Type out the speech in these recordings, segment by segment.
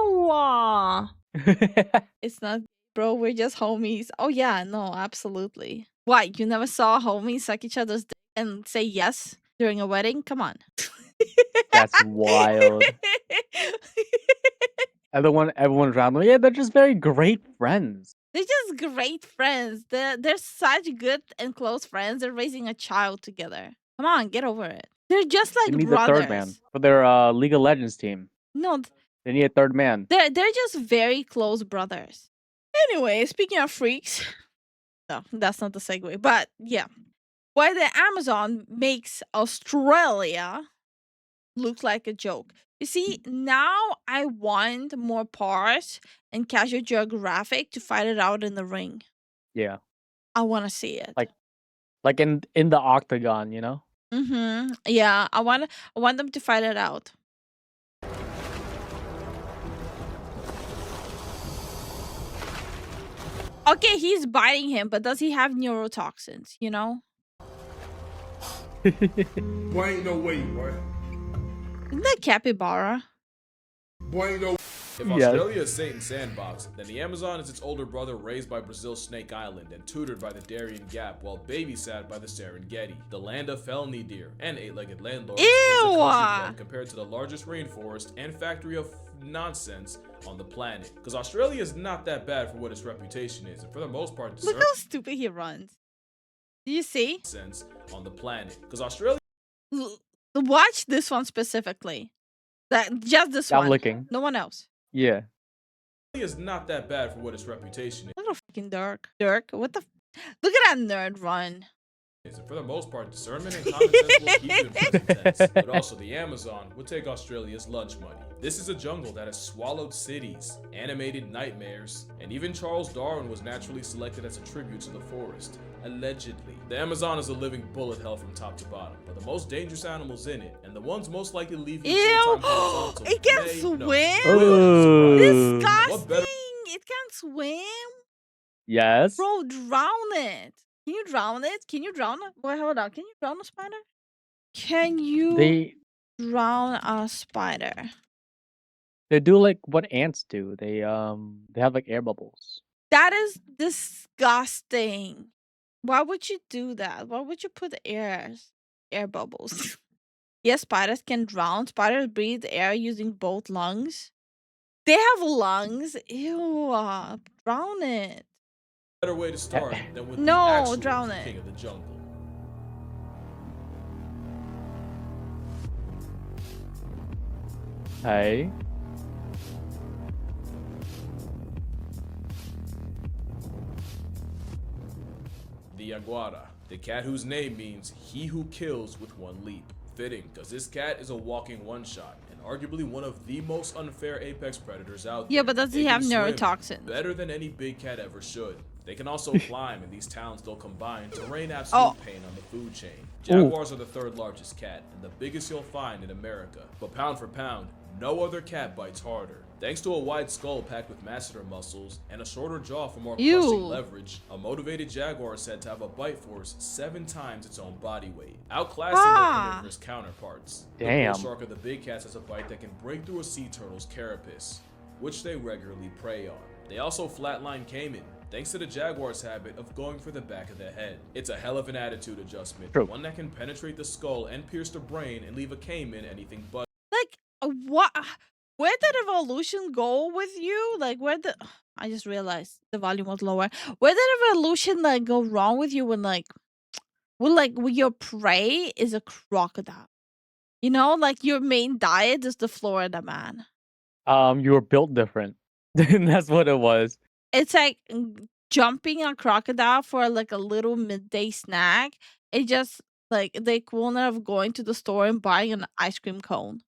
Ew! It's not, bro. We're just homies. Oh yeah, no, absolutely. Why? You never saw homies suck each other's dick and say yes during a wedding? Come on. That's wild. Everyone's around them. Yeah, they're just very great friends. They're just great friends. They're such good and close friends. They're raising a child together. Come on, get over it. They're just They like need the third man brothers. for their League of Legends team. No, They need a third man. they're just very close brothers. Anyway, speaking of freaks, no, that's not the segue. But yeah, why the Amazon makes Australia look like a joke. You see, now I want more parts and Casual Geographic to fight it out in the ring. Yeah, I want to see it. like in the octagon, you know. Yeah, I want them to fight it out. Okay, he's biting him, but does he have neurotoxins, you know? Boy, ain't no way, boy. Isn't that capybara? Boy, ain't no. If Australia is Satan's sandbox, then the Amazon is its older brother raised by Brazil's Snake Island and tutored by the Darien Gap while babysat by the Serengeti, the land of felony deer and eight-legged landlords. Ew! Is a country club compared to the largest rainforest and factory of nonsense on the planet. Because Australia is not that bad for what its reputation is, and for the most part, Look how stupid he runs. Do you see? Sense on the planet. Because Australia. Watch this one specifically. Just this one. I'm looking. No one else. Yeah. Is not that bad for what its reputation is. Look at fucking Dirk. Dirk, what the? Look at that nerd run. And for the most part, discernment and common sense will keep you in present tense. But also, the Amazon would take Australia's lunch money. This is a jungle that has swallowed cities, animated nightmares, and even Charles Darwin was naturally selected as a tribute to the forest. Allegedly. The Amazon is a living bullet hell from top to bottom, but the most dangerous animals in it, and the ones most likely leaving. Ew! It can swim? Oh. Disgusting! It can swim? Yes. Bro, drown it. Can you drown it? Can you drown it? Wait, hold on. Can you drown a spider? Can you drown a spider? They do like what ants do. They have like air bubbles. That is disgusting. Why would you do that? Why would you put air bubbles? Yes, spiders can drown. Spiders breathe air using both lungs. They have lungs. Ew, drown it. Better way to start than with no, the actual drown it. king of the jungle. Hey. The Jaguar, the cat whose name means he who kills with one leap. Fitting, because this cat is a walking one-shot and arguably one of the most unfair apex predators out there. Yeah, but does he have neurotoxins? Better than any big cat ever should. They can also climb, and these talents they'll combine to rain absolute pain on the food chain. Jaguars are the third largest cat, and the biggest you'll find in America. But pound for pound, no other cat bites harder. Thanks to a wide skull packed with masseter muscles and a shorter jaw for more crushing leverage, a motivated jaguar is said to have a bite force 7 times its own body weight, outclassing their carnivorous counterparts. Damn. The bull shark of the big cats has a bite that can break through a sea turtle's carapace, which they regularly prey on. They also flatline caiman, thanks to the jaguar's habit of going for the back of the head. It's a hell of an attitude adjustment, one that can penetrate the skull and pierce the brain and leave a caiman anything but. Like, what? Where did evolution go with you? Like, I just realized the volume was lower. Where did evolution like go wrong with you when when your prey is a crocodile? You know, like your main diet is the Florida man. You were built different. That's what it was. It's like jumping a crocodile for like a little midday snack. It just like the equivalent of going to the store and buying an ice cream cone.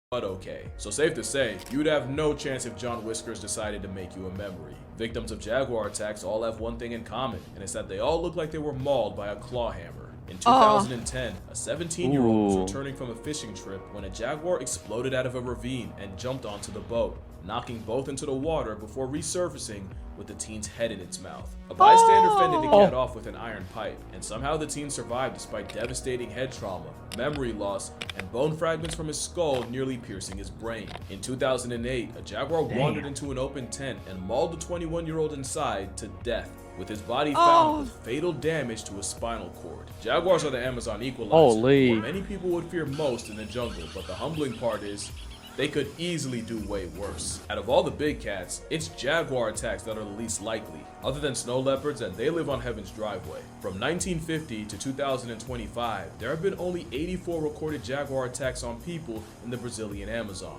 But okay, so safe to say, you'd have no chance if John Whiskers decided to make you a memory. Victims of jaguar attacks all have one thing in common, and it's that they all look like they were mauled by a claw hammer. In 2010, a 17-year-old was returning from a fishing trip when a jaguar exploded out of a ravine and jumped onto the boat, knocking both into the water before resurfacing with the teen's head in its mouth. A bystander fended the Oh. cat off with an iron pipe, and somehow the teen survived despite devastating head trauma, memory loss, and bone fragments from his skull nearly piercing his brain. In 2008, a jaguar wandered into an open tent and mauled the 21-year-old inside to death, with his body found with fatal damage to his spinal cord. Jaguars are the Amazon equalizer, Holy. what many people would fear most in the jungle, but the humbling part is they could easily do way worse. Out of all the big cats, it's jaguar attacks that are the least likely, other than snow leopards, and they live on heaven's driveway. From 1950 to 2025, there have been only 84 recorded jaguar attacks on people in the Brazilian Amazon.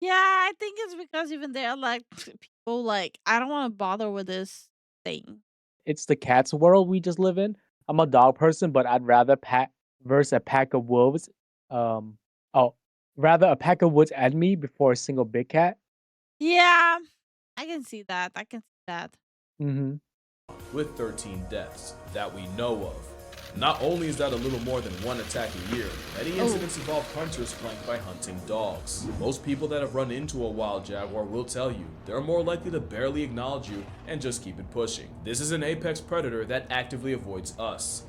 Yeah, I think it's because even there, like, people like, I don't want to bother with this thing. It's the cat's world we just live in. I'm a dog person, but I'd rather verse a pack of wolves. Rather a pack of wolves at me before a single big cat. Yeah, I can see that. I can see that. Mm-hmm. With 13 deaths that we know of. Not only is that a little more than one attack a year, many incidents involve hunters flanked by hunting dogs. Most people that have run into a wild jaguar will tell you they're more likely to barely acknowledge you and just keep it pushing. This is an apex predator that actively avoids us.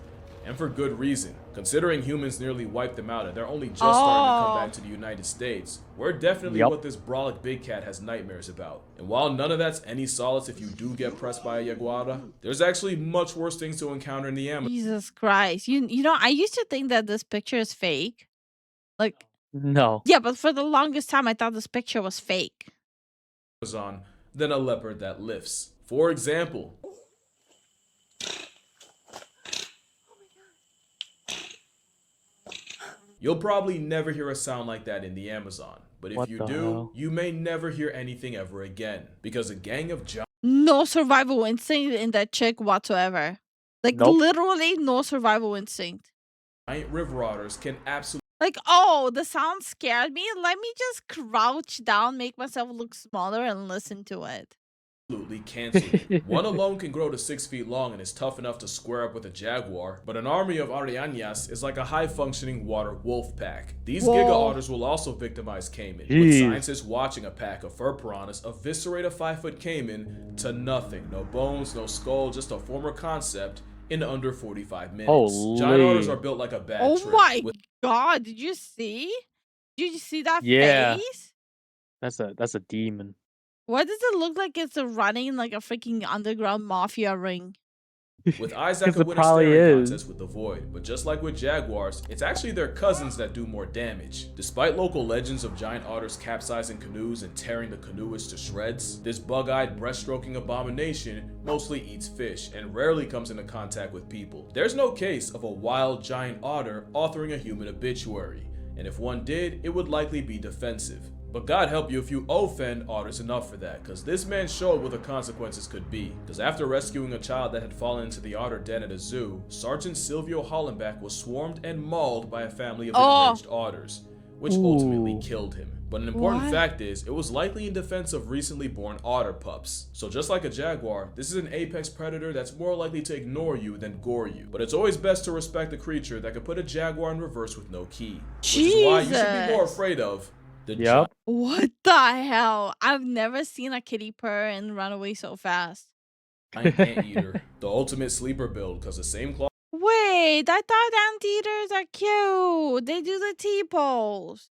And for good reason. Considering humans nearly wiped them out and they're only just starting to come back to the United States, we're definitely what this brolic big cat has nightmares about. And while none of that's any solace if you do get pressed by a jaguar, there's actually much worse things to encounter in the Amazon. Jesus Christ. You know, I used to think that this picture is fake. Like, No. yeah, but for the longest time, I thought this picture was fake. Than a leopard that lifts. For example, you'll probably never hear a sound like that in the Amazon, but if you do, you may never hear anything ever again, because a gang of no survival instinct in that chick whatsoever. Like, literally no survival instinct. giant river otters can absolutely Like, oh, the sound scared me. Let me just crouch down, make myself look smaller, and listen to it. cancel it. One alone can grow to 6 feet long and is tough enough to square up with a jaguar, but an army of arañas is like a high-functioning water wolf pack. These giga otters will also victimize caiman, with scientists watching a pack of fur piranhas eviscerate a 5-foot caiman to nothing. No bones, no skull, just a former concept in under 45 minutes. Holy. Giant otters are built like a bad trip. Oh my god, did you see? Did you see that face? That's a demon. Why does it look like it's running like a freaking underground mafia ring? With eyes that could win a staring contest with the void, but just like with jaguars, it's actually their cousins that do more damage. Despite local legends of giant otters capsizing canoes and tearing the canoeists to shreds, this bug-eyed breaststroking abomination mostly eats fish and rarely comes into contact with people. There's no case of a wild giant otter authoring a human obituary, and if one did, it would likely be defensive. But God help you if you offend otters enough for that, because this man showed what the consequences could be. Because after rescuing a child that had fallen into the otter den at a zoo, Sergeant Silvio Hollenbach was swarmed and mauled by a family of enraged otters, which ultimately killed him. But an important fact is, it was likely in defense of recently born otter pups. So just like a jaguar, this is an apex predator that's more likely to ignore you than gore you. But it's always best to respect a creature that could put a jaguar in reverse with no key. Which is why you should be more afraid of what the hell? I've never seen a kitty purr and run away so fast. Anteater, the ultimate sleeper build, because the same claw. Wait, I thought anteaters are cute. They do the T-pose.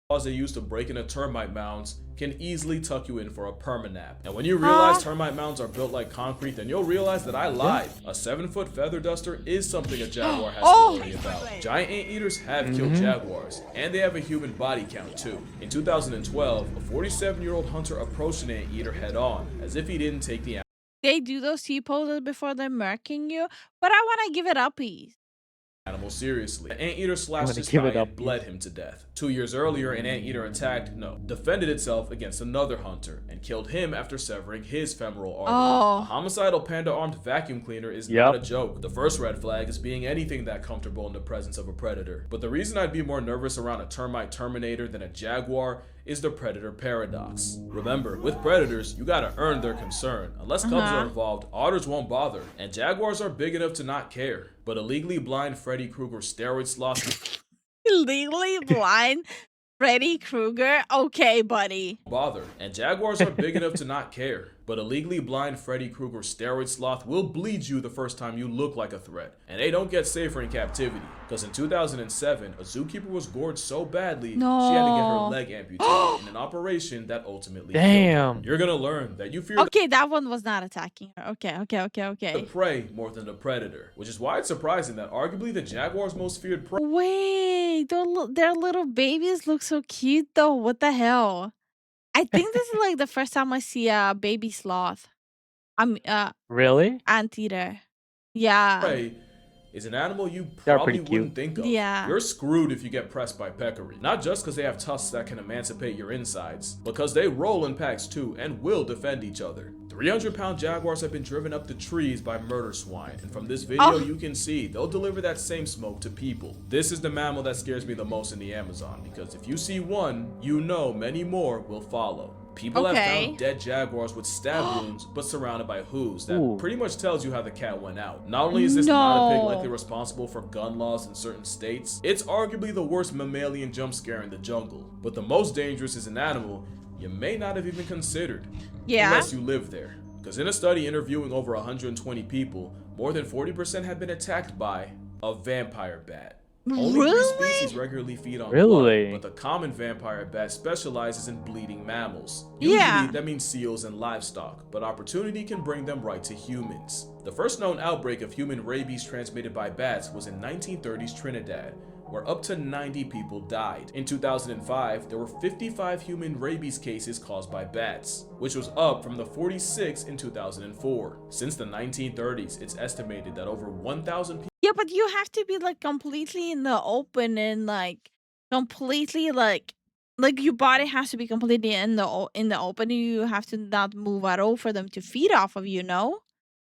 Claws they use to break into termite mounds can easily tuck you in for a permanap. And when you realize termite mounds are built like concrete, then you'll realize that I lied. A 7-foot feather duster is something a jaguar has to worry about. Giant anteaters have killed jaguars, and they have a human body count too. In 2012, a 47-year-old hunter approached an anteater head-on, as if he didn't take the They do those T-poses before they're murking you, but I want to give it uppies. animal seriously. The anteater slashed his thigh and bled him to death. 2 years earlier, an anteater defended itself against another hunter and killed him after severing his femoral artery. A homicidal panda-armed vacuum cleaner is not a joke. The first red flag is being anything that comfortable in the presence of a predator. But the reason I'd be more nervous around a termite terminator than a jaguar is the predator paradox. Remember, with predators, you gotta earn their concern. Unless cubs are involved, otters won't bother. And jaguars are big enough to not care. But a legally blind Freddy Krueger steroid sloth Legally blind Freddy Krueger? Okay, buddy. bother. And jaguars are big enough to not care. But a legally blind Freddy Krueger steroid sloth will bleed you the first time you look like a threat. And they don't get safer in captivity, because in 2007, a zookeeper was gored so badly, she had to get her No. leg amputated in an operation that ultimately killed her. Damn. You're gonna learn that you fear Okay, that one was not attacking her. Okay. the prey more than the predator, which is why it's surprising that arguably the jaguar's most feared prey Wait, their little babies look so cute though. What the hell? I think this is like the first time I see a baby sloth. Really? Anteater. Yeah. is an animal you They're probably pretty cute. wouldn't think of. Yeah. You're screwed if you get pressed by Peccaries. Not just because they have tusks that can emancipate your insides, because they roll in packs too and will defend each other. 300-pound jaguars have been driven up the trees by murder swine, and from this video you can see they'll deliver that same smoke to people. This is the mammal that scares me the most in the Amazon, because if you see one, you know many more will follow. People have found dead jaguars with stab wounds, but surrounded by hooves. That pretty much tells you how the cat went out. Not only is this not a pig likely responsible for gun laws in certain states, it's arguably the worst mammalian jump scare in the jungle. But the most dangerous is an animal you may not have even considered. Unless you live there. Because in a study interviewing over 120 people, more than 40% have been attacked by a vampire bat. Only 3 species regularly feed on blood, but the common vampire bat specializes in bleeding mammals. Usually that means seals and livestock, but opportunity can bring them right to humans. The first known outbreak of human rabies transmitted by bats was in 1930s Trinidad, where up to 90 people died. In 2005, there were 55 human rabies cases caused by bats, which was up from the 46 in 2004. Since the 1930s, it's estimated that over 1,000 people. Yeah, but you have to be like completely in the open and like completely like your body has to be completely in the open. You have to not move at all for them to feed off of you, no?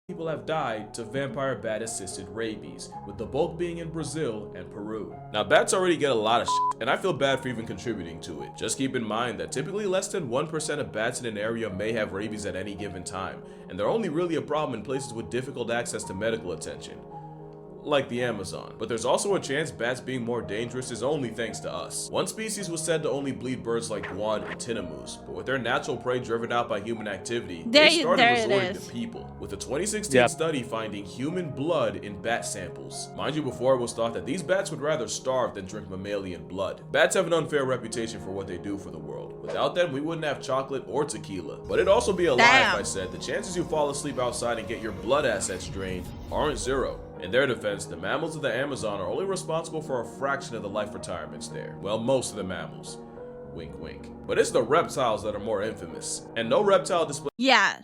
People have died to vampire bat assisted rabies, with the bulk being in Brazil and Peru. Now bats already get a lot of shit, and I feel bad for even contributing to it. Just keep in mind that typically less than 1% of bats in an area may have rabies at any given time, and they're only really a problem in places with difficult access to medical attention, like the Amazon. But there's also a chance bats being more dangerous is only thanks to us. One species was said to only bleed birds like guan and tinamous, but with their natural prey driven out by human activity, they started resorting to people, with a 2016 study finding human blood in bat samples. Mind you, before it was thought that these bats would rather starve than drink mammalian blood. Bats have an unfair reputation for what they do for the world. Without them, we wouldn't have chocolate or tequila. But it'd also be a lie if I said the chances you fall asleep outside and get your blood assets drained aren't zero. In their defense, the mammals of the Amazon are only responsible for a fraction of the life retirements there. Well, most of the mammals. Wink, wink. But it's the reptiles that are more infamous. And no reptile displays. Yeah.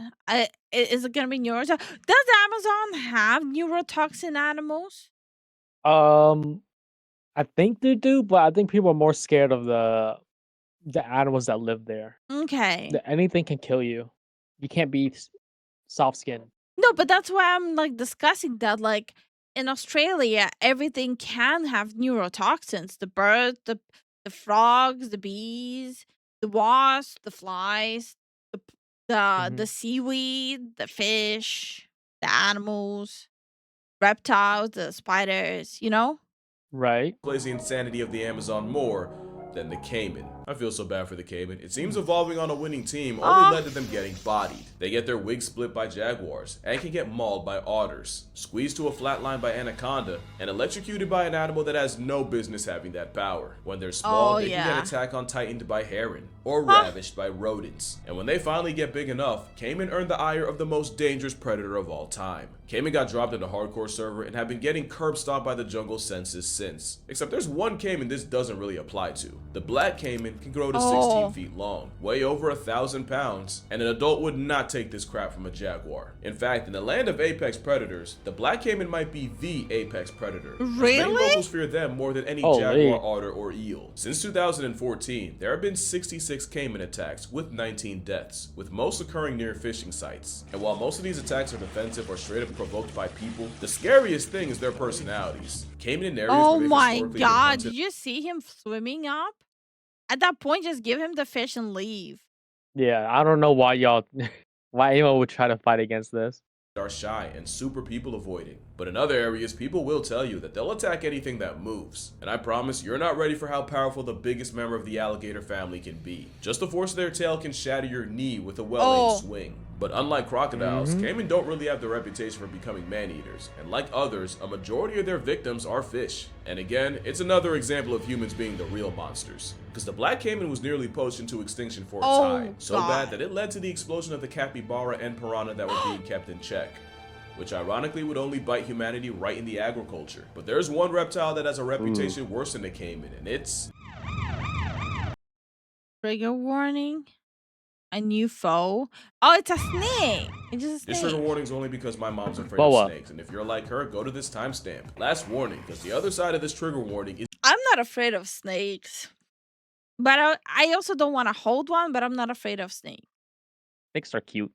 Is it going to be neurotoxin? Does the Amazon have neurotoxin animals? I think they do, but I think people are more scared of the animals that live there. Okay. Anything can kill you. You can't be soft skinned. No, but that's why I'm like discussing that. Like in Australia, everything can have neurotoxins. The birds, the frogs, the bees, the wasps, the flies, the seaweed, the fish, the animals, reptiles, the spiders, you know? Right. Plays the insanity of the Amazon more than the caiman. I feel so bad for the caiman. It seems evolving on a winning team only led to them getting bodied. They get their wigs split by jaguars, and can get mauled by otters, squeezed to a flat line by anaconda, and electrocuted by an animal that has no business having that power. When they're small, they can get attack on tightened by heron, or ravished by rodents. And when they finally get big enough, caiman earn the ire of the most dangerous predator of all time. Caiman got dropped into hardcore server and have been getting curb stomped by the jungle census since. Except there's one caiman this doesn't really apply to. The black caiman can grow to 16 feet long, weigh over 1,000 pounds, and an adult would not take this crap from a jaguar. In fact, in the land of apex predators, the black caiman might be the apex predator. Really? Many locals fear them more than any jaguar, otter, or eel. Since 2014, there have been 66 caiman attacks with 19 deaths, with most occurring near fishing sites. And while most of these attacks are defensive or straight up provoked by people, the scariest thing is their personalities. Caiman in areas where they've historically been hunted. Did you see him swimming up? At that point, just give him the fish and leave. Yeah, I don't know why anyone would try to fight against this. Are shy and super people avoiding. But in other areas, people will tell you that they'll attack anything that moves. And I promise you're not ready for how powerful the biggest member of the alligator family can be. Just the force of their tail can shatter your knee with a well-aimed swing. But unlike crocodiles, caiman don't really have the reputation for becoming man-eaters, and like others, a majority of their victims are fish. And again, it's another example of humans being the real monsters. Because the black caiman was nearly poached into extinction for its hide, so bad that it led to the explosion of the capybara and piranha that were being kept in check, which ironically would only bite humanity right in the agriculture. But there's one reptile that has a reputation worse than the caiman, and it's... Trigger warning. A new foe. Oh, it's a snake. It's just a This snake. trigger warning's only because my mom's afraid of snakes, and if you're like her, go to this timestamp. Last warning, because the other side of this trigger warning is... I'm not afraid of snakes. But I also don't want to hold one, but I'm not afraid of snakes. Snakes are cute.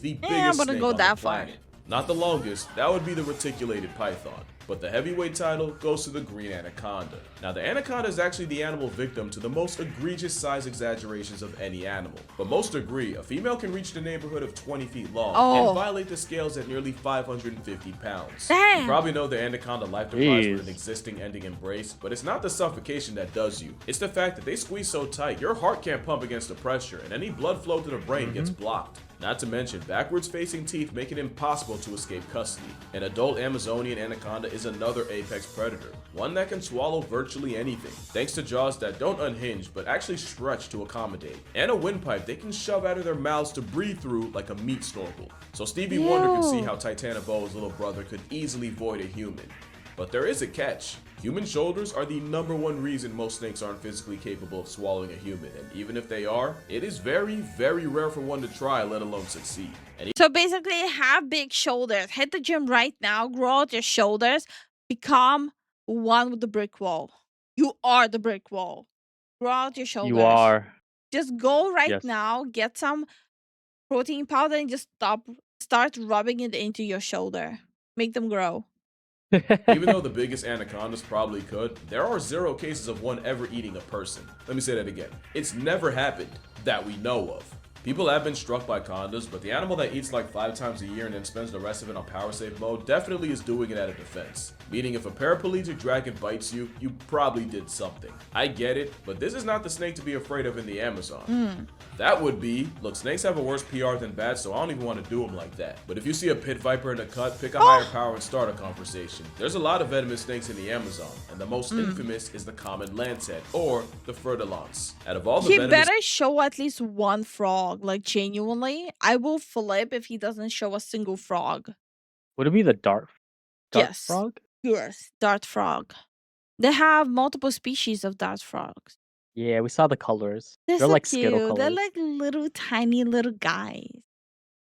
the biggest I'm gonna snake go on that the far. planet. Not the longest, that would be the reticulated python. But the heavyweight title goes to the green anaconda. Now the anaconda is actually the animal victim to the most egregious size exaggerations of any animal. But most agree a female can reach the neighborhood of 20 feet long and violate the scales at nearly 550 pounds. Damn. You probably know the anaconda life device with an existing ending embrace, but it's not the suffocation that does you. It's the fact that they squeeze so tight, your heart can't pump against the pressure and any blood flow to the brain gets blocked. Not to mention, backwards facing teeth make it impossible to escape custody. An adult Amazonian anaconda is another apex predator, one that can swallow virtually anything, thanks to jaws that don't unhinge but actually stretch to accommodate, and a windpipe they can shove out of their mouths to breathe through like a meat snorkel. So Stevie Wonder can see how Titanoboa's little brother could easily void a human. But there is a catch. Human shoulders are the #1 reason most snakes aren't physically capable of swallowing a human, and even if they are, it is very, very rare for one to try, let alone succeed. And So basically, have big shoulders. Hit the gym right now. Grow out your shoulders. Become one with the brick wall. You are the brick wall. Grow out your shoulders. You are. Just go right Yes. now. Get some protein powder and just start rubbing it into your shoulder. Make them grow. even though the biggest anacondas probably could, there are 0 cases of one ever eating a person. Let me say that again. It's never happened that we know of. People have been struck by condas, but the animal that eats like 5 times a year and then spends the rest of it on power save mode definitely is doing it out of defense. Meaning if a paraplegic dragon bites you, you probably did something. I get it, but this is not the snake to be afraid of in the Amazon. That would be, look, snakes have a worse PR than bats, so I don't even want to do them like that. But if you see a pit viper in a cut, pick a higher power and start a conversation. There's a lot of venomous snakes in the Amazon, and the most infamous is the common lancehead, or the furtilance. Out of all the He venomous... better show at least one frog. Like, genuinely. I will flip if he doesn't show a single frog. Would it be the dart Yes. frog? Yes. Dart frog. They have multiple species of dart frogs. Yeah, we saw the colors. They're They're so like cute. Skittle colors. They're like little tiny little guys.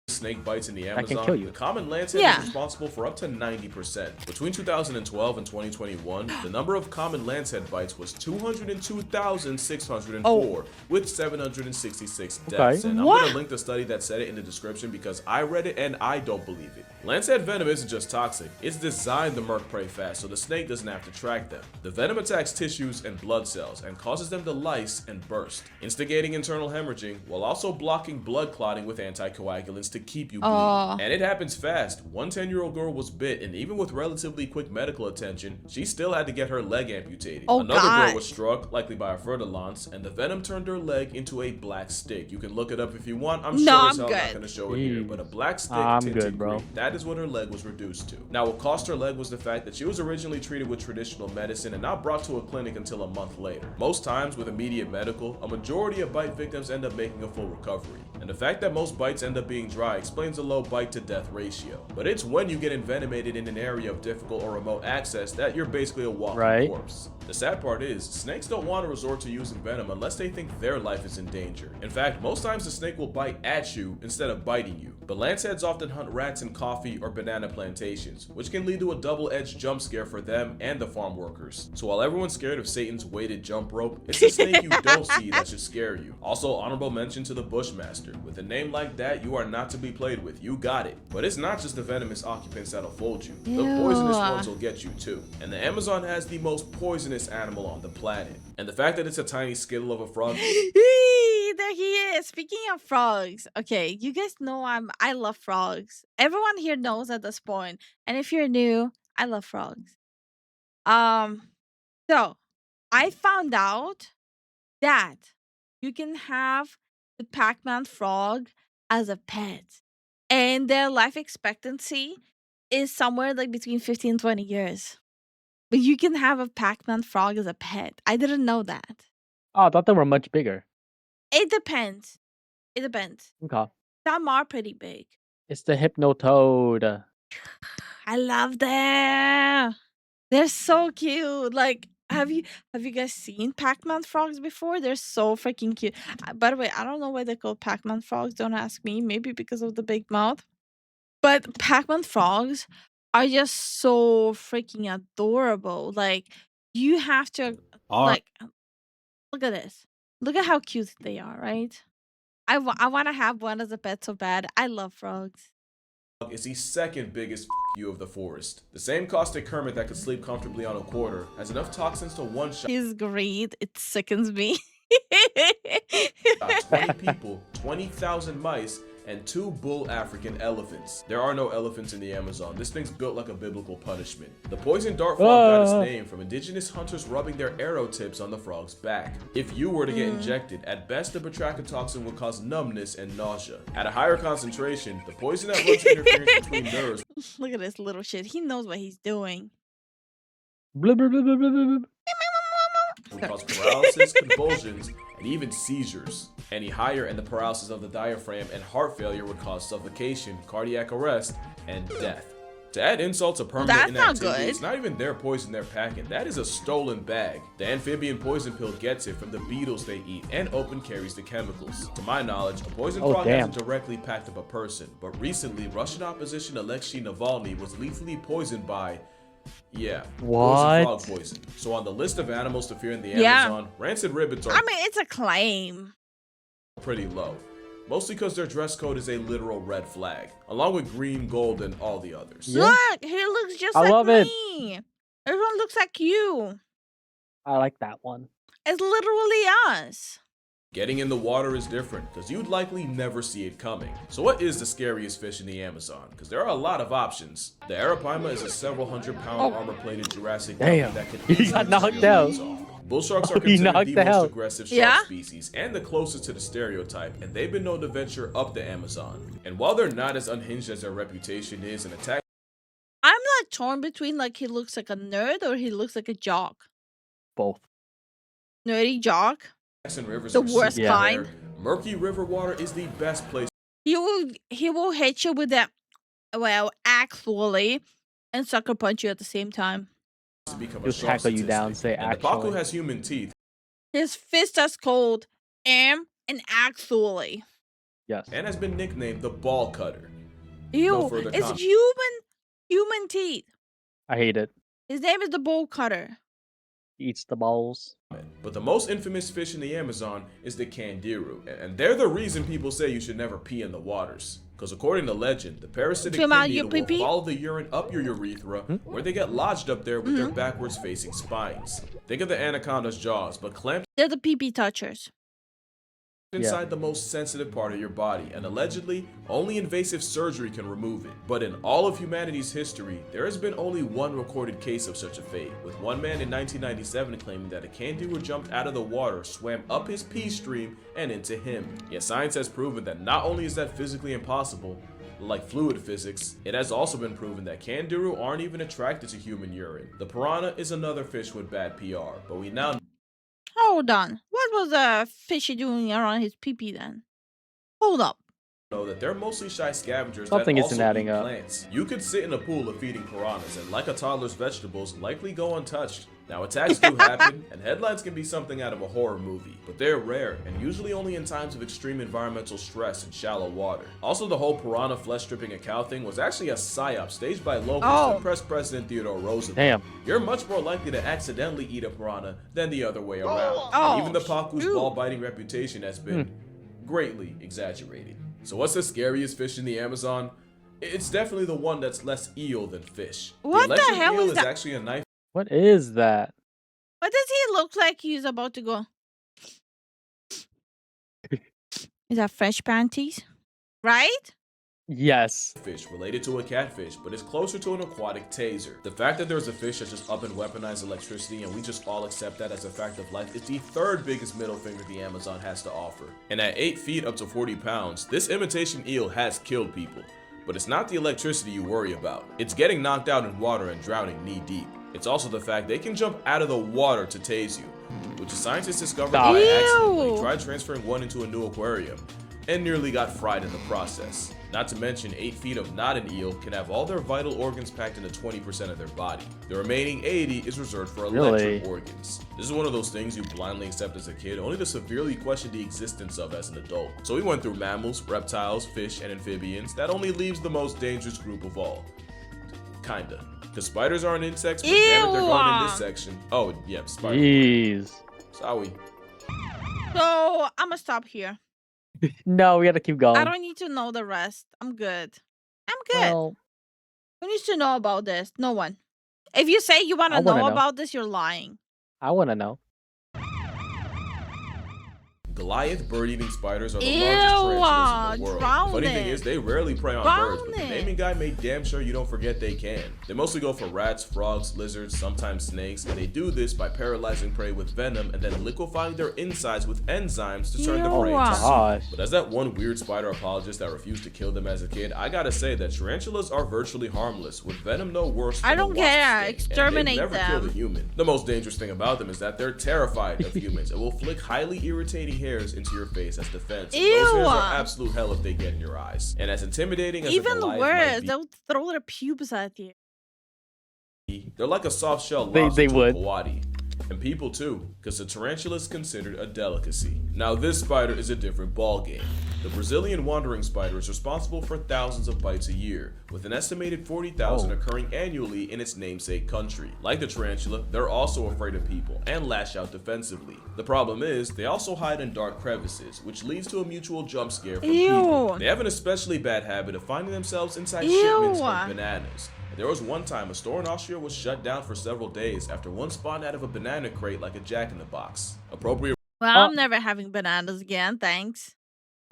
snake bites in the That can Amazon, kill you. the common lancehead Yeah. is responsible for up to 90%. Between 2012 and 2021, the number of common lancehead bites was 202,604, with 766 deaths. And I'm What? going to link the study that said it in the description because I read it and I don't believe it. Lancehead venom isn't just toxic, it's designed to murk prey fast so the snake doesn't have to track them. The venom attacks tissues and blood cells and causes them to lyse and burst, instigating internal hemorrhaging while also blocking blood clotting with anticoagulants to keep you bleeding. And it happens fast. One 10-year-old girl was bit, and even with relatively quick medical attention, she still had to get her leg amputated. Another girl was struck, likely by a furtilance, and the venom turned her leg into a black stick. You can look it up if you want. I'm sure as hell not going to show it here, but a black stick tinted green. That is what her leg was reduced to. Now, what cost her leg was the fact that she was originally treated with traditional medicine and not brought to a clinic until a month later. Most times with immediate medical, a majority of bite victims end up making a full recovery. And the fact that most bites end up being dry explains the low bite to death ratio. But it's when you get envenomated in an area of difficult or remote access that you're basically a walking corpse. The sad part is, snakes don't want to resort to using venom unless they think their life is in danger. In fact, most times the snake will bite at you instead of biting you. But lanceheads often hunt rats in coffee or banana plantations, which can lead to a double-edged jump scare for them and the farm workers. So while everyone's scared of Satan's weighted jump rope, it's the snake you don't see that should scare you. Also, honorable mention to the Bushmaster. With a name like that, you are not to be played with. You got it. But it's not just the venomous occupants that'll fold you. The poisonous ones will get you too. And the Amazon has the most poisonous animal on the planet. And the fact that it's a tiny skittle of a frog... There he is, speaking of frogs, okay, you guys know I love frogs. Everyone here knows at this point, and if you're new, I love frogs. Um, so I found out that you can have the Pac-Man frog as a pet, and their life expectancy is somewhere like between 15 and 20 years. But you can have a Pac-Man frog as a pet. I didn't know that. Oh, I thought they were much bigger. It depends. It depends. Okay. Some are pretty big. It's the Hypnotoad. I love them. They're so cute. Like, have you guys seen Pac-Man frogs before? They're so freaking cute. By the way, I don't know why they're called Pac-Man frogs. Don't ask me. Maybe because of the big mouth. But Pac-Man frogs are just so freaking adorable. Like, you have to like look at this. Look at how cute they are, right? I want to have one as a pet so bad. I love frogs. Is the second biggest you of the forest. The same caustic hermit that could sleep comfortably on a quarter has enough toxins to one-shot He's great. It sickens me. 20 people, 20,000 mice, and 2 bull African elephants. There are no elephants in the Amazon. This thing's built like a biblical punishment. The poison dart frog got its name from indigenous hunters rubbing their arrow tips on the frog's back. If you were to get injected, at best the batrachotoxin would cause numbness and nausea. At a higher concentration, the poison that runs interference between nerves Look at this little shit. He knows what he's doing. Blub, blub, blub, blub, blub, blub. would cause paralysis, convulsions, and even seizures. Any higher and the paralysis of the diaphragm and heart failure would cause suffocation, cardiac arrest, and death. To add insult to permanent That's not inactivity, good. it's not even their poison they're packing. That is a stolen bag. The amphibian poison pill gets it from the beetles they eat and open carries the chemicals. To my knowledge, a poison frog damn. hasn't directly packed up a person, but recently, Russian opposition Alexei Navalny was lethally poisoned by poison What? frog poison. So on the list of animals to fear in the Yeah. Amazon, rancid rabbits are I mean, it's a claim. pretty low. Mostly because their dress code is a literal red flag, along with green, gold, and all the others. Yeah. Look, he looks just I like love it. me. Everyone looks like you. I like that one. It's literally us. Getting in the water is different, because you'd likely never see it coming. So what is the scariest fish in the Amazon? Because there are a lot of options. The arapaima is a several hundred-pound armor-plated Jurassic Damn. that can He easily got knocked tear your out. legs off. Bull sharks are He considered knocked the most out. aggressive shark Yeah? species and the closest to the stereotype, and they've been known to venture up the Amazon. And while they're not as unhinged as their reputation is, an attack I'm like torn between like he looks like a nerd or he looks like a jock. Both. Nerdy jock. in rivers The are worst super kind. rare. Murky river water is the best place He will hit you with that, well, actually, and sucker punch you at the same time. to become a He'll shark tackle you down, statistic. say And the pacu actually. has human teeth. His fist is cold, and actually. Yes. And has been nicknamed the ball cutter. Ew, further it's comment. human teeth. I hate it. His name is the bowl cutter. He eats the balls. But the most infamous fish in the Amazon is the candiru. And they're the reason people say you should never pee in the waters. Because according to legend, the parasitic Talking about pin your needle will pee-pee? follow the urine up your urethra, where they get lodged up there with their backwards facing spines. Think of the anaconda's jaws, but clamped They're the pee-pee touchers. inside the most sensitive part of your body, and allegedly, only invasive surgery can remove it. But in all of humanity's history, there has been only one recorded case of such a fate, with one man in 1997 claiming that a candiru jumped out of the water, swam up his pee stream, and into him. Yet science has proven that not only is that physically impossible, like fluid physics, it has also been proven that candiru aren't even attracted to human urine. The piranha is another fish with bad PR, but we now Hold on. What was the fishy doing around his pee-pee then? Hold up. know that they're mostly shy scavengers Something that isn't also adding eat up. plants. You could sit in a pool of feeding piranhas and, like a toddler's vegetables, likely go untouched. Now, attacks do happen, and headlines can be something out of a horror movie, but they're rare, and usually only in times of extreme environmental stress and shallow water. Also, the whole piranha flesh stripping a cow thing was actually a psyop staged by locals to Oh. impress President Theodore Roosevelt. Damn. You're much more likely to accidentally eat a piranha than the other way around. Oh, And even the pacu's shoot. ball-biting reputation has been greatly exaggerated. So what's the scariest fish in the Amazon? It's definitely the one that's less eel than fish. What the electric hell eel is that? actually a knife What is that? What does he look like he's about to go? Is that French panties? Right? Yes. Fish related to a catfish, but it's closer to an aquatic taser. The fact that there's a fish that just up and weaponized electricity and we just all accept that as a fact of life is the third biggest middle finger the Amazon has to offer. And at 8 feet up to 40 pounds, this imitation eel has killed people. But it's not the electricity you worry about. It's getting knocked out in water and drowning knee deep. It's also the fact they can jump out of the water to tase you, which a scientist discovered by accident when he tried transferring one into a new aquarium and nearly got fried in the process. Not to mention, 8 feet of not an eel can have all their vital organs packed into 20% of their body. The remaining 80 is reserved for electric organs. This is one of those things you blindly accept as a kid, only to severely question the existence of as an adult. So we went through mammals, reptiles, fish, and amphibians. That only leaves the most dangerous group of all. Kinda. Because spiders aren't insects, but damn it, they're going in this section. Oh, yeah, spiders. Jeez. Sorry. So I'm gonna stop here. No, we gotta keep going. I don't need to know the rest. I'm good. I'm good. Well, Who needs to know about this? No one. If you say you want I to wanna know know. about this, you're lying. I want to know. Goliath bird-eating spiders are the Ew, largest tarantulas in the world. drown Funny thing it. is, they rarely prey on Drown birds, but the it. naming guy made damn sure you don't forget they can. They mostly go for rats, frogs, lizards, sometimes snakes, and they do this by paralyzing prey with venom and then liquefying their insides with enzymes to turn the prey Ew. into soup. Gosh. But as that one weird spider apologist that refused to kill them as a kid, I gotta say that tarantulas are virtually harmless, with venom no worse than I a don't wasp care. sting, Exterminate and they've never them. killed a human. The most dangerous thing about them is that they're terrified of humans and will flick highly irritating hairs into your face as defense. And those hairs Ew. are absolute hell if they get in your eyes. And as intimidating as a Even Goliath worse, might they'll throw their pubes at you. be, they're like a soft shell They lobster to a would. coati. And people too, because the tarantula is considered a delicacy. Now this spider is a different ballgame. The Brazilian wandering spider is responsible for thousands of bites a year, with an estimated 40,000 occurring annually in its namesake country. Like the tarantula, they're also afraid of people and lash out defensively. The problem is, they also hide in dark crevices, which leads to a mutual jump scare from people. Ew. They have an especially bad habit of finding themselves inside Ew. shipments of bananas. There was one time a store in Austria was shut down for several days after one spawned out of a banana crate like a jack-in-the-box. Appropriate Well, I'm never having bananas again, thanks.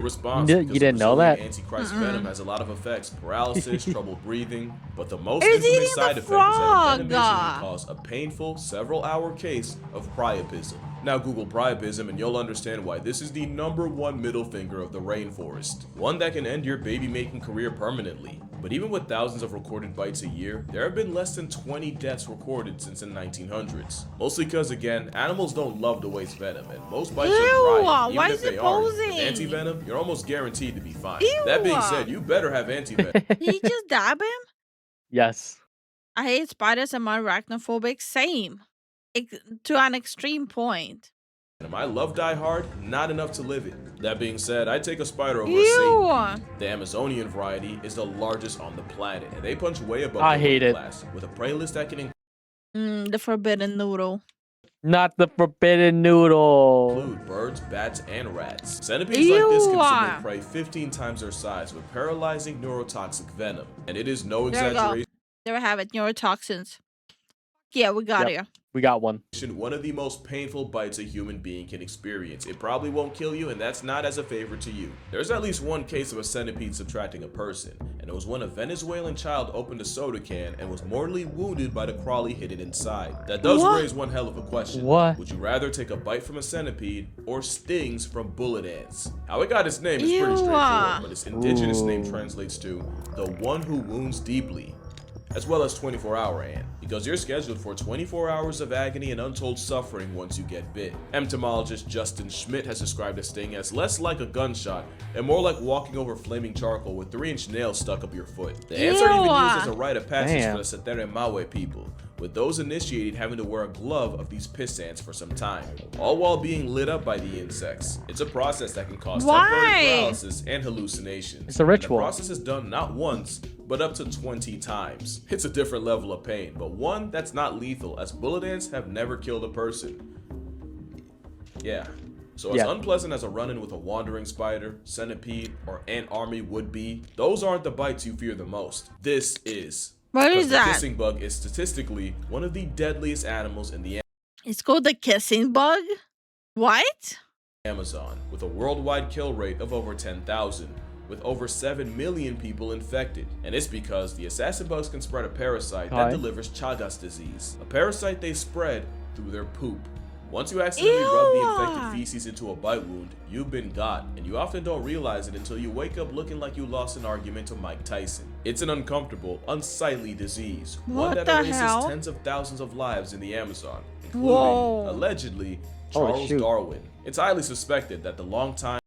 response. You because didn't the know Brazilian that? Antichrist venom has a lot of effects: paralysis, trouble breathing. But the most It's infamous eating side the effect is that frog. venomation can cause a painful, several-hour case of priapism. Now Google priapism and you'll understand why this is the #1 middle finger of the rainforest. One that can end your baby-making career permanently. But even with thousands of recorded bites a year, there have been less than 20 deaths recorded since the 1900s. Mostly because, again, animals don't love to waste venom, and most bites Ew, are dry, even why if is they it aren't. posing? With anti-venom, you're almost guaranteed to be fine. Ew. That being said, you better have anti-venom. Did you just dab him? Yes. I hate spiders and I'm arachnophobic. Same. To an extreme point. I love Die Hard, not enough to live it. That being said, I take a spider over a Ew. Satan. The Amazonian variety is the largest on the planet, and they punch way above I their hate weight it. class, with a prey list that can The forbidden noodle. Not the forbidden noodle. include birds, bats, and rats. Centipedes like this can Ew. submit prey 15 times their size with paralyzing neurotoxic venom. And it is no There we go. exaggeration. There we have it. Neurotoxins. Yeah, we got Yep. it. We got one. One of the most painful bites a human being can experience. It probably won't kill you, and that's not as a favor to you. There's at least one case of a centipede subtracting a person, and it was when a Venezuelan child opened a soda can and was mortally wounded by the crawly hidden inside. That does What? raise one hell of a question. What? Would you rather take a bite from a centipede or stings from bullet ants? How it got its name is pretty Ew. straightforward, but its indigenous name Ooh. translates to the one who wounds deeply, as well as 24-hour ant, because you're scheduled for 24 hours of agony and untold suffering once you get bit. Entomologist Justin Schmidt has described a sting as less like a gunshot and more like walking over flaming charcoal with 3-inch nails stuck up your foot. The ants are even Ew. used as a rite of passage Damn. for the Setere Mawe people, with those initiated having to wear a glove of these piss ants for some time, all while being lit up by the insects. It's a process that can cause Why? temporary paralysis and hallucinations. It's a ritual. And the process is done not once, but up to 20 times. It's a different level of pain, but one that's not lethal, as bullet ants have never killed a person. Yeah. So as Yeah. unpleasant as a run-in with a wandering spider, centipede, or ant army would be, those aren't the bites you fear the most. This is. What 'Cause is the that? kissing bug is statistically one of the deadliest animals in the It's called the kissing bug. What? Amazon, with a worldwide kill rate of over 10,000, with over 7 million people infected. And it's because the assassin bugs can spread a parasite that delivers Chagas disease, a parasite they spread through their poop. Once you accidentally rub the infected feces into a bite wound, you've been got, and you often don't realize it until you wake up looking like you lost an argument to Mike Tyson. It's an uncomfortable, unsightly disease, one that erases tens of thousands of lives in the Amazon, including, allegedly, Charles Darwin. It's highly suspected that the longtime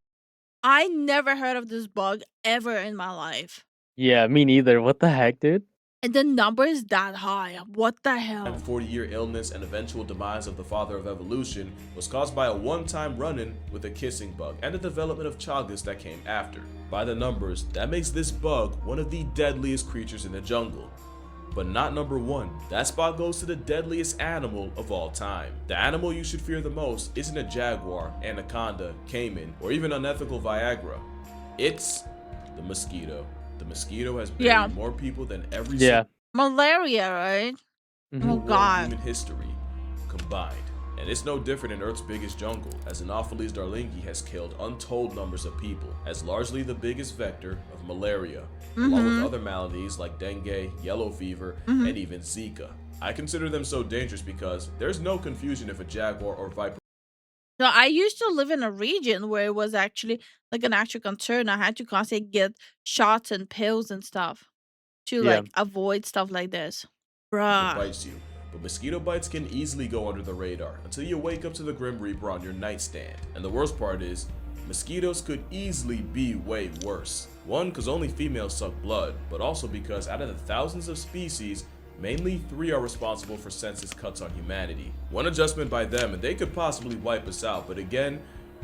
I never heard of this bug ever in my life. Yeah, me neither. What the heck, dude? And the number is that high. What the hell? 40-year illness and eventual demise of the father of evolution was caused by a one-time run-in with a kissing bug and the development of Chagas that came after. By the numbers, that makes this bug one of the deadliest creatures in the jungle. But not number one. That spot goes to the deadliest animal of all time. The animal you should fear the most isn't a jaguar, anaconda, caiman, or even unethical Viagra. It's the mosquito. The mosquito has buried more people than every malaria, right? Oh god. Human history combined. And it's no different in Earth's biggest jungle, as Anopheles darlingi has killed untold numbers of people, as largely the biggest vector of malaria, along with other maladies like dengue, yellow fever, and even Zika. I consider them so dangerous because there's no confusion if a jaguar or viper. No, I used to live in a region where it was actually like an actual concern. I had to constantly get shots and pills and stuff to like avoid stuff like this. Bruh. Bites you. But mosquito bites can easily go under the radar until you wake up to the Grim Reaper on your nightstand. And the worst part is, mosquitoes could easily be way worse. One, because only females suck blood, but also because out of the thousands of species, mainly 3 are responsible for census cuts on humanity. One adjustment by them and they could possibly wipe us out, but again,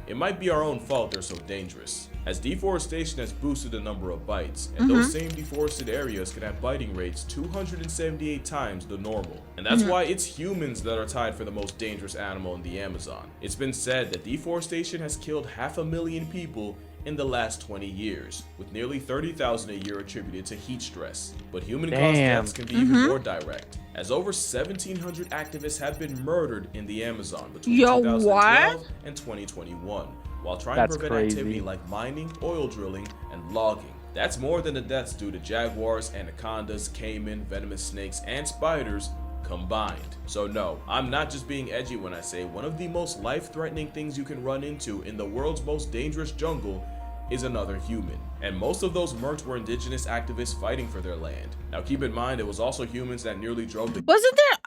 it might be our own fault they're so dangerous, as deforestation has boosted the number of bites, and those same deforested areas can have biting rates 278 times the normal. And that's why it's humans that are tied for the most dangerous animal in the Amazon. It's been said that deforestation has killed 500,000 people in the last 20 years, with nearly 30,000 a year attributed to heat stress. But human-caused deaths can be even more direct, as over 1,700 activists have been murdered in the Amazon between 2012 and 2021, while trying to prevent activity like mining, oil drilling, and logging. That's more than the deaths due to jaguars, anacondas, caiman, venomous snakes, and spiders combined. So no, I'm not just being edgy when I say one of the most life-threatening things you can run into in the world's most dangerous jungle is another human. And most of those mercs were indigenous activists fighting for their land. Now keep in mind, it was also humans that nearly drove the— Wasn't there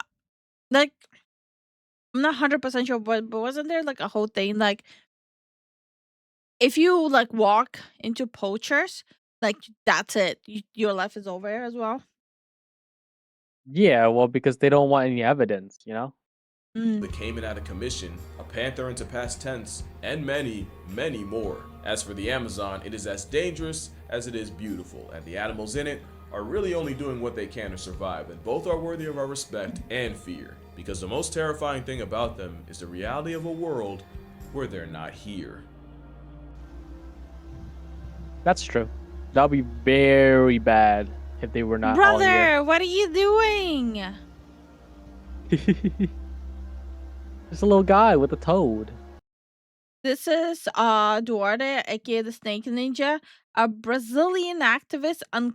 like, I'm not 100% sure, but wasn't there like a whole thing like if you like walk into poachers, like that's it, your life is over as well? Yeah, well, because they don't want any evidence, you know? the caiman out of commission, a panther into past tense, and many, many more. As for the Amazon, it is as dangerous as it is beautiful, and the animals in it are really only doing what they can to survive, and both are worthy of our respect and fear, because the most terrifying thing about them is the reality of a world where they're not here. That's true. That'll be very bad if they were not all here. Brother, what are you doing? Just a little guy with a toad. This is Duarte, aka the Snake Ninja, a Brazilian activist and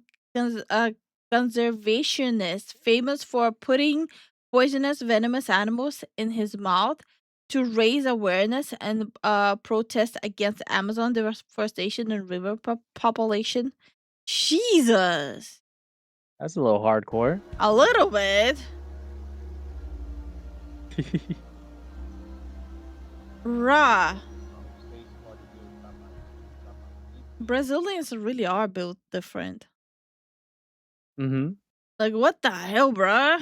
conservationist famous for putting poisonous venomous animals in his mouth to raise awareness and protest against Amazon deforestation and river population. Jesus. That's a little hardcore. A little bit. Rah. Brazilians really are built different. Mm-hmm. Like, what the hell, bruh?